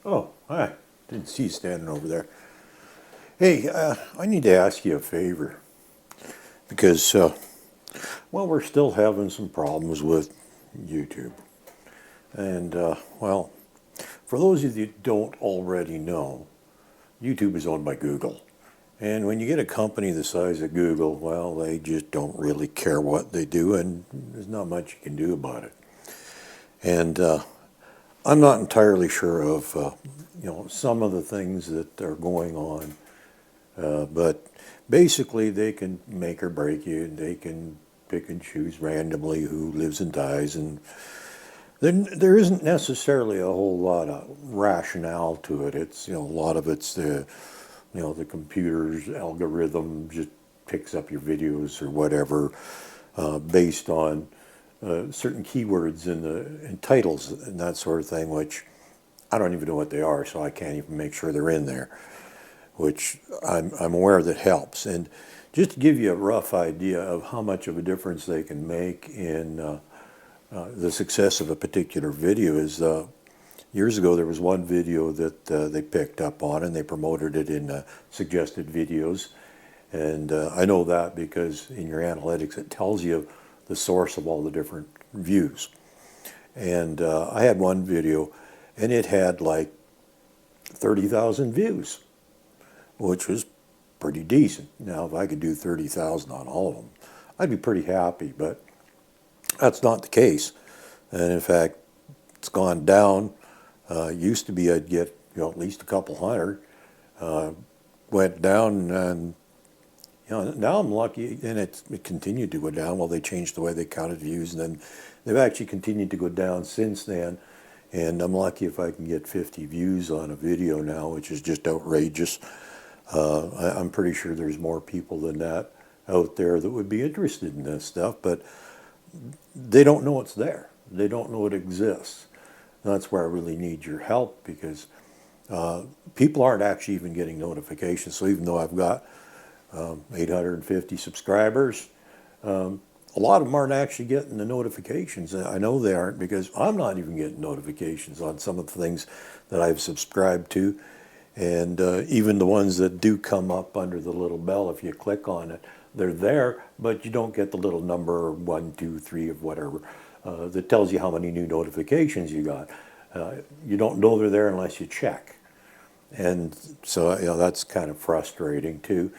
Oh, hi. Didn't see you standing over there. Hey, I need to ask you a favor because, well, we're still having some problems with YouTube. And, well, for those of you that don't already know, YouTube is owned by Google. And when you get a company the size of Google, well, they just don't really care what they do, and there's not much you can do about it. And I'm not entirely sure of, some of the things that are going on. But basically, they can make or break you, and they can pick and choose randomly who lives and dies, and then there isn't necessarily a whole lot of rationale to it. It's a lot of it's the computer's algorithm just picks up your videos or whatever based on certain keywords in titles and that sort of thing, which I don't even know what they are, so I can't even make sure they're in there, which I'm aware that helps. And just to give you a rough idea of how much of a difference they can make in the success of a particular video is years ago there was one video that they picked up on and they promoted it in suggested videos. And I know that because in your analytics it tells you the source of all the different views. And I had one video and it had like 30,000 views, which was pretty decent. Now, if I could do 30,000 on all of them, I'd be pretty happy, but that's not the case. And in fact, it's gone down. Used to be I'd get at least a couple hundred. Went down, and now I'm lucky, and it continued to go down. Well, they changed the way they counted views, and then they've actually continued to go down since then. And I'm lucky if I can get 50 views on a video now, which is just outrageous. I'm pretty sure there's more people than that out there that would be interested in this stuff, but they don't know it's there. They don't know it exists. That's where I really need your help because people aren't actually even getting notifications. So even though I've got 850 subscribers, a lot of them aren't actually getting the notifications. I know they aren't because I'm not even getting notifications on some of the things that I've subscribed to. And even the ones that do come up under the little bell, if you click on it, they're there, but you don't get the little number 1, 2, 3 of whatever that tells you how many new notifications you got. You don't know they're there unless you check. And so that's kind of frustrating too.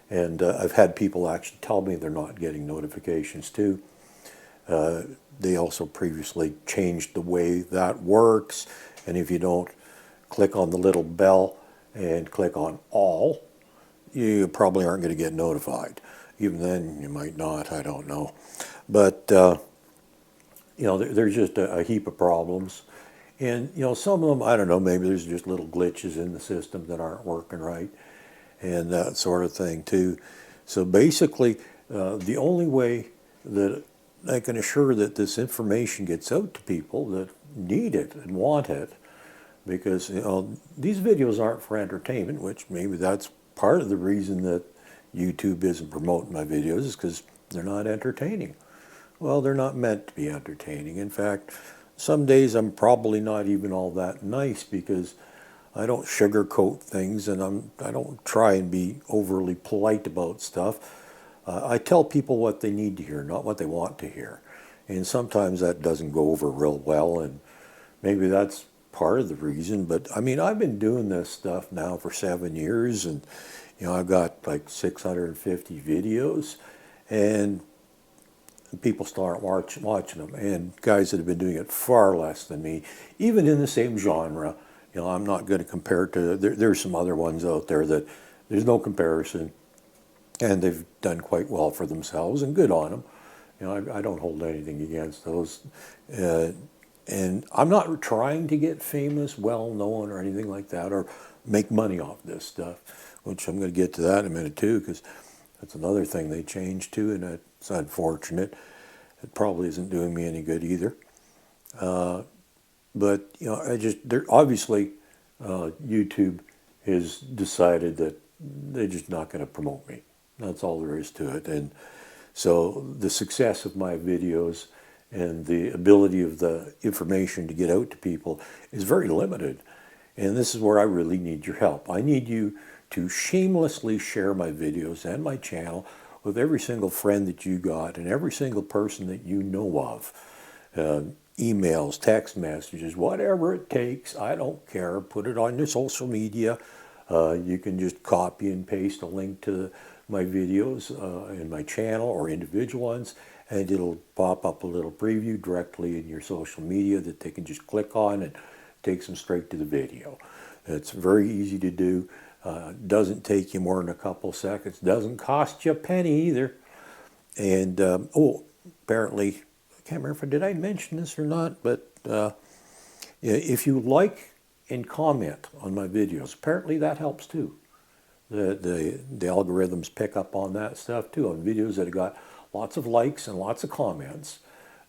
And I've had people actually tell me they're not getting notifications too. They also previously changed the way that works. And if you don't click on the little bell and click on all, you probably aren't going to get notified. Even then, you might not, I don't know. But, there's just a heap of problems. And, some of them, I don't know, maybe there's just little glitches in the system that aren't working right and that sort of thing too. So basically, the only way that I can assure that this information gets out to people that need it and want it, because these videos aren't for entertainment, which maybe that's part of the reason that YouTube isn't promoting my videos is because they're not entertaining. Well, they're not meant to be entertaining. In fact, some days I'm probably not even all that nice because I don't sugarcoat things and I don't try and be overly polite about stuff. I tell people what they need to hear, not what they want to hear. And sometimes that doesn't go over real well, and maybe that's part of the reason. But I mean, I've been doing this stuff now for 7 years, and I've got like 650 videos, and people still aren't watching them. And guys that have been doing it far less than me, even in the same genre. I'm not going to compare it to, there's some other ones out there that there's no comparison, and they've done quite well for themselves, and good on them. I don't hold anything against those. And I'm not trying to get famous, well-known, or anything like that, or make money off this stuff, which I'm going to get to that in a minute, too, because that's another thing they changed, too, and it's unfortunate. It probably isn't doing me any good either. But, obviously, YouTube has decided that they're just not going to promote me. That's all there is to it. And so the success of my videos and the ability of the information to get out to people is very limited. And this is where I really need your help. I need you to shamelessly share my videos and my channel with every single friend that you got and every single person that you know of. Emails, text messages, whatever it takes, I don't care. Put it on your social media. You can just copy and paste a link to my videos in my channel or individual ones, and it'll pop up a little preview directly in your social media that they can just click on and takes them straight to the video. It's very easy to do. Doesn't take you more than a couple seconds. Doesn't cost you a penny either. And apparently, I can't remember did I mention this or not, but if you like and comment on my videos, apparently that helps too. The algorithms pick up on that stuff too. On videos that have got lots of likes and lots of comments,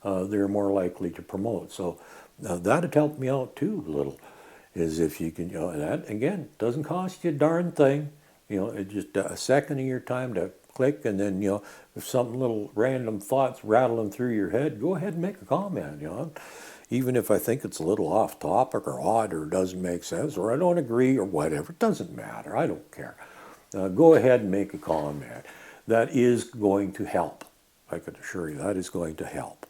they're more likely to promote. So that'd help me out too a little. Is if you can, that again doesn't cost you a darn thing. It's just a second of your time to click, and then if something little random thoughts rattling through your head, go ahead and make a comment. Even if I think it's a little off topic or odd or doesn't make sense or I don't agree or whatever, it doesn't matter. I don't care. Go ahead and make a comment. That is going to help. I can assure you that is going to help.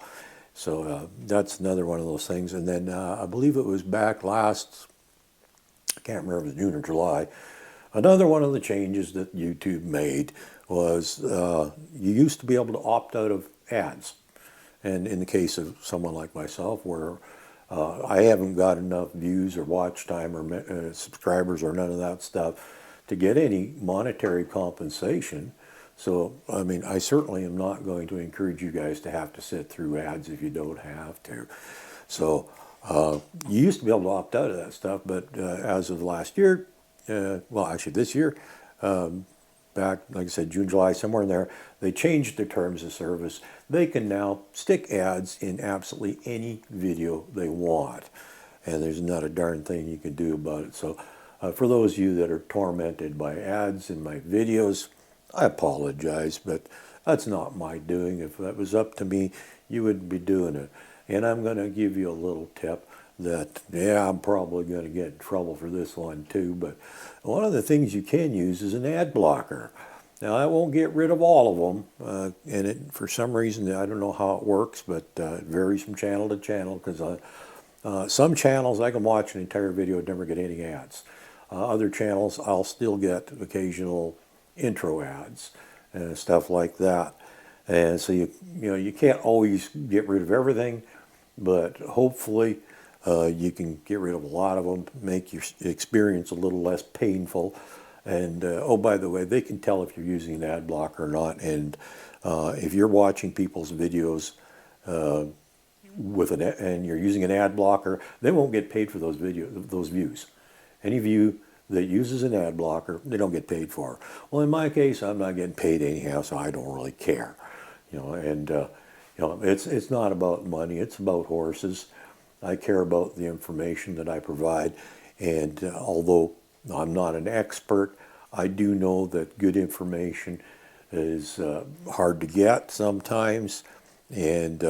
So that's another one of those things. And then I believe it was back last, I can't remember if it was June or July, another one of the changes that YouTube made was you used to be able to opt out of ads. And in the case of someone like myself, where I haven't got enough views or watch time or subscribers or none of that stuff to get any monetary compensation. So, I mean, I certainly am not going to encourage you guys to have to sit through ads if you don't have to. So, you used to be able to opt out of that stuff, but as of last year, well, actually this year, back, like I said, June, July, somewhere in there, they changed their terms of service. They can now stick ads in absolutely any video they want, and there's not a darn thing you can do about it. So, for those of you that are tormented by ads in my videos, I apologize, but that's not my doing. If that was up to me, you wouldn't be doing it. And I'm going to give you a little tip that, yeah, I'm probably going to get in trouble for this one too, but one of the things you can use is an ad blocker. Now, I won't get rid of all of them, and for some reason, I don't know how it works, but it varies from channel to channel, because some channels I can watch an entire video and never get any ads. Other channels, I'll still get occasional intro ads and stuff like that. And so you can't always get rid of everything, but hopefully you can get rid of a lot of them, make your experience a little less painful. And oh, by the way, they can tell if you're using an ad blocker or not. And if you're watching people's videos and you're using an ad blocker, they won't get paid for those views. Any view that uses an ad blocker, they don't get paid for. Well, in my case, I'm not getting paid anyhow, so I don't really care. It's not about money, it's about horses. I care about the information that I provide, and although I'm not an expert, I do know that good information is hard to get sometimes, and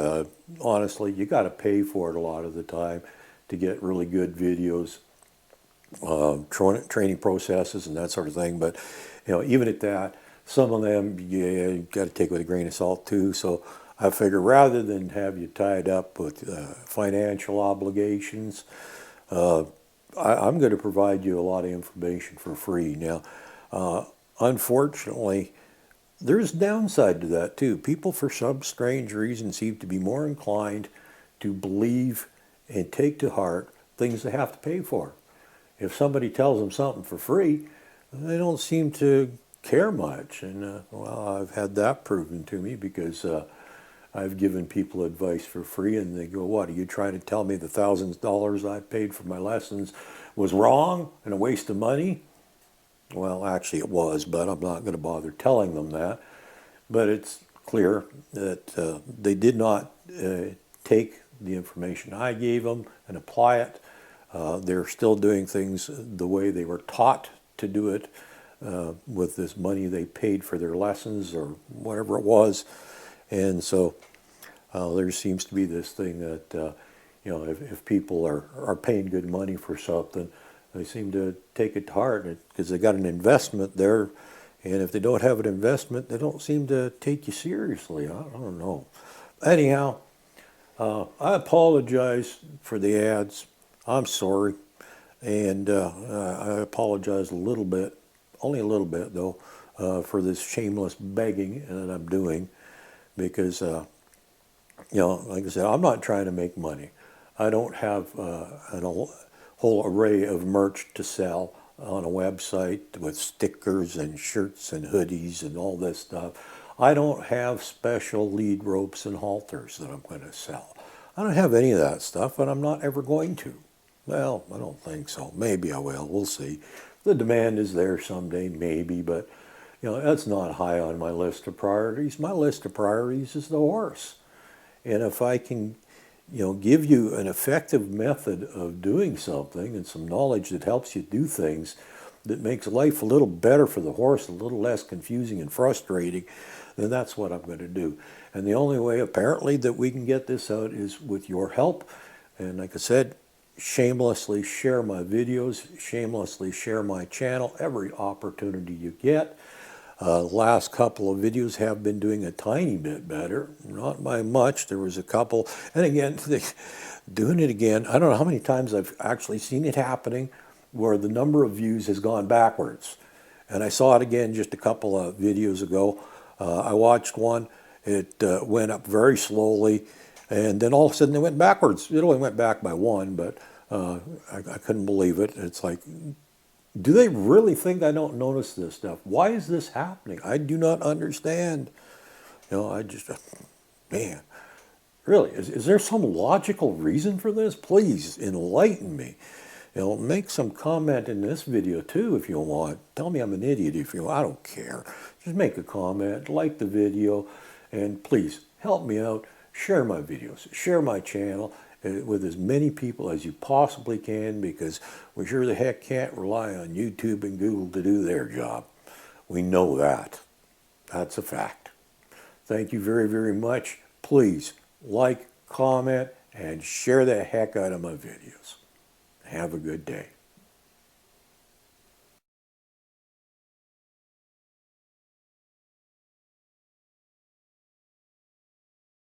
honestly, you got to pay for it a lot of the time to get really good videos. Training processes and that sort of thing, but even at that, some of them you got to take with a grain of salt too. So I figure rather than have you tied up with financial obligations, I'm going to provide you a lot of information for free. Now, unfortunately, there's a downside to that too. People, for some strange reason, seem to be more inclined to believe and take to heart things they have to pay for. If somebody tells them something for free, they don't seem to care much. And, well, I've had that proven to me because I've given people advice for free and they go, what, are you trying to tell me the thousands of dollars I paid for my lessons was wrong and a waste of money? Well, actually it was, but I'm not going to bother telling them that. But it's clear that they did not take the information I gave them and apply it. They're still doing things the way they were taught to do it with this money they paid for their lessons or whatever it was. And so there seems to be this thing that, if people are paying good money for something, They seem to take it to heart because they got an investment there, and if they don't have an investment, they don't seem to take you seriously. I don't know. Anyhow, I apologize for the ads. I'm sorry, and I apologize a little bit, only a little bit though, for this shameless begging that I'm doing, because like I said, I'm not trying to make money. I don't have whole array of merch to sell on a website with stickers and shirts and hoodies and all this stuff. I don't have special lead ropes and halters that I'm going to sell. I don't have any of that stuff, and I'm not ever going to. Well, I don't think so. Maybe I will. We'll see. The demand is there someday, maybe, but that's not high on my list of priorities. My list of priorities is the horse. And if I can, give you an effective method of doing something and some knowledge that helps you do things that makes life a little better for the horse, a little less confusing and frustrating, then that's what I'm going to do. And the only way, apparently, that we can get this out is with your help. And like I said, shamelessly share my videos, shamelessly share my channel every opportunity you get. Last couple of videos have been doing a tiny bit better, not by much. There was a couple, and again, doing it again, I don't know how many times I've actually seen it happening where the number of views has gone backwards. And I saw it again just a couple of videos ago. I watched one, it went up very slowly, and then all of a sudden it went backwards. It only went back by one, but I couldn't believe it. It's like, do they really think I don't notice this stuff? Why is this happening? I do not understand. I just, man, really, is there some logical reason for this? Please enlighten me. Make some comment in this video too if you want. Tell me I'm an idiot if you want. I don't care. Just make a comment, like the video, and please help me out. Share my videos, share my channel with as many people as you possibly can, because we sure the heck can't rely on YouTube and Google to do their job. We know that. That's a fact. Thank you very, very much. Please like, comment, and share the heck out of my videos. Have a good day.